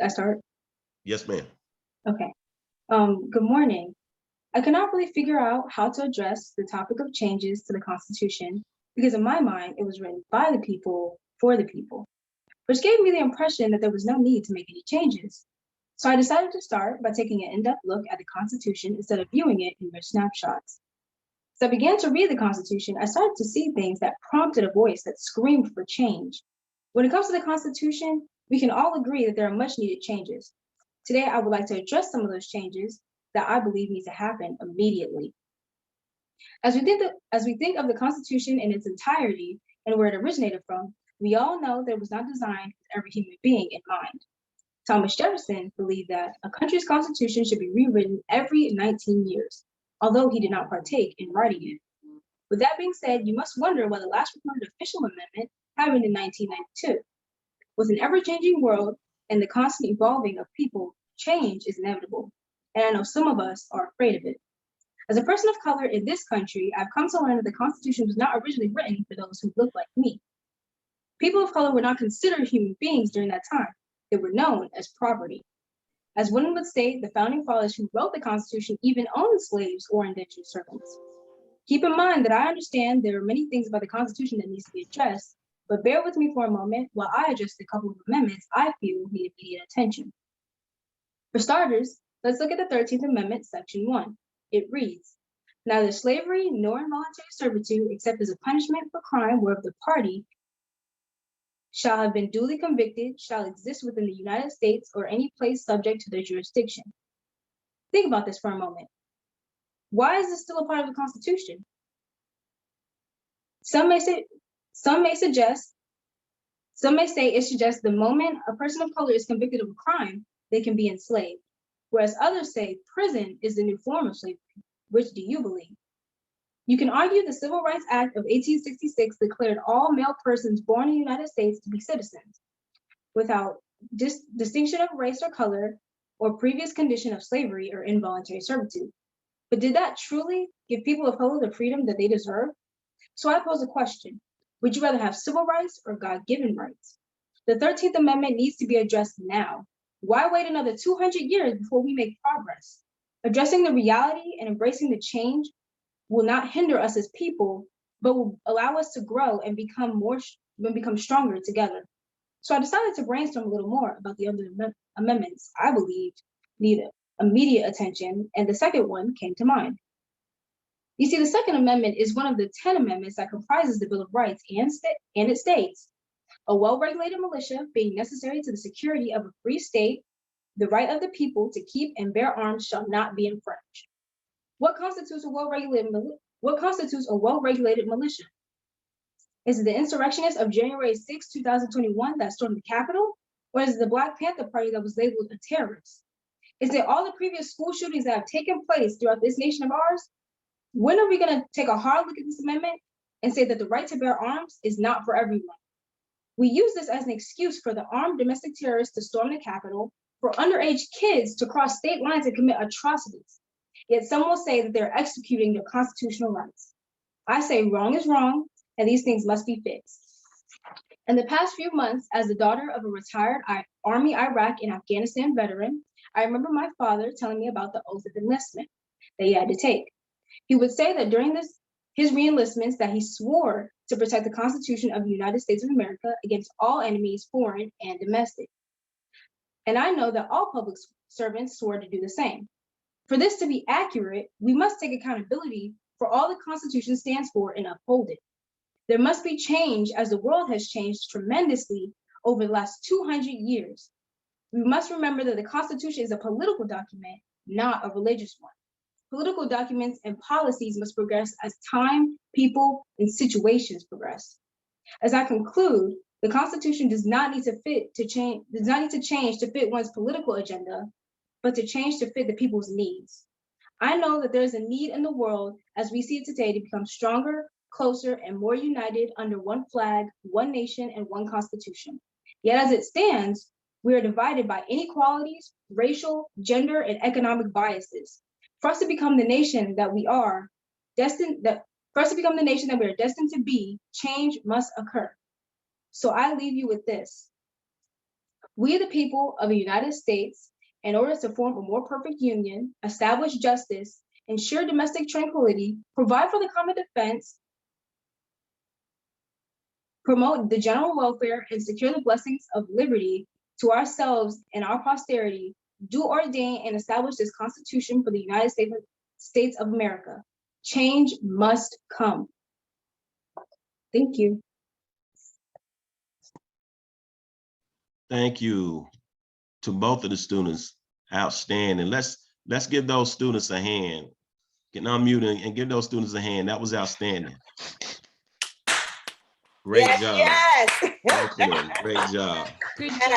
I start? Yes, ma'am. Okay. Good morning. I cannot really figure out how to address the topic of changes to the Constitution because in my mind, it was written by the people for the people, which gave me the impression that there was no need to make any changes. So I decided to start by taking an in-depth look at the Constitution instead of viewing it in mere snapshots. As I began to read the Constitution, I started to see things that prompted a voice that screamed for change. When it comes to the Constitution, we can all agree that there are much needed changes. Today, I would like to address some of those changes that I believe need to happen immediately. As we think of the Constitution in its entirety and where it originated from, we all know that it was not designed with every human being in mind. Thomas Jefferson believed that a country's constitution should be rewritten every 19 years, although he did not partake in writing it. With that being said, you must wonder why the last recorded official amendment happened in 1992. With an ever-changing world and the constant evolving of people, change is inevitable, and I know some of us are afraid of it. As a person of color in this country, I've come to learn that the Constitution was not originally written for those who look like me. People of color were not considered human beings during that time. They were known as property. As one would state, the founding fathers who wrote the Constitution even owned slaves or indentured servants. Keep in mind that I understand there are many things about the Constitution that needs to be addressed, but bear with me for a moment while I address a couple of amendments I feel need immediate attention. For starters, let's look at the 13th Amendment, Section 1. It reads, "Neither slavery nor involuntary servitude, except as a punishment for crime whereof the party shall have been duly convicted, shall exist within the United States or any place subject to their jurisdiction." Think about this for a moment. Why is this still a part of the Constitution? Some may say it suggests the moment a person of color is convicted of a crime, they can be enslaved, whereas others say prison is the new form of slavery. Which do you believe? You can argue the Civil Rights Act of 1866 declared all male persons born in the United States to be citizens, without distinction of race or color, or previous condition of slavery or involuntary servitude. But did that truly give people of color the freedom that they deserve? So I pose a question. Would you rather have civil rights or God-given rights? The 13th Amendment needs to be addressed now. Why wait another 200 years before we make progress? Addressing the reality and embracing the change will not hinder us as people, but will allow us to grow and become stronger together. So I decided to brainstorm a little more about the other amendments I believe need immediate attention, and the second one came to mind. You see, the Second Amendment is one of the 10 amendments that comprises the Bill of Rights, and it states, "A well-regulated militia being necessary to the security of a free state, the right of the people to keep and bear arms shall not be infringed." What constitutes a well-regulated militia? Is it the insurrectionists of January 6, 2021 that stormed the Capitol? Or is it the Black Panther Party that was labeled a terrorist? Is it all the previous school shootings that have taken place throughout this nation of ours? When are we going to take a hard look at this amendment and say that the right to bear arms is not for everyone? We use this as an excuse for the armed domestic terrorists to storm the Capitol, for underage kids to cross state lines and commit atrocities. Yet some will say that they're executing their constitutional rights. I say wrong is wrong, and these things must be fixed. In the past few months, as the daughter of a retired Army, Iraq, and Afghanistan veteran, I remember my father telling me about the oath of enlistment that he had to take. He would say that during his reenlistments that he swore to protect the Constitution of the United States of America against all enemies, foreign and domestic. And I know that all public servants swore to do the same. For this to be accurate, we must take accountability for all the Constitution stands for and uphold it. There must be change as the world has changed tremendously over the last 200 years. We must remember that the Constitution is a political document, not a religious one. Political documents and policies must progress as time, people, and situations progress. As I conclude, the Constitution does not need to change to fit one's political agenda, but to change to fit the people's needs. I know that there is a need in the world as we see it today to become stronger, closer, and more united under one flag, one nation, and one constitution. Yet as it stands, we are divided by inequalities, racial, gender, and economic biases. For us to become the nation that we are destined to be, change must occur. So I leave you with this. We, the people of the United States, in order to form a more perfect union, establish justice, ensure domestic tranquility, provide for the common defense, promote the general welfare, and secure the blessings of liberty to ourselves and our posterity, do ordain and establish this Constitution for the United States of America. Change must come. Thank you. Thank you to both of the students. Outstanding. Let's give those students a hand. Can unmute and give those students a hand. That was outstanding. Great job. Yes. Excellent. Great job. Good And job.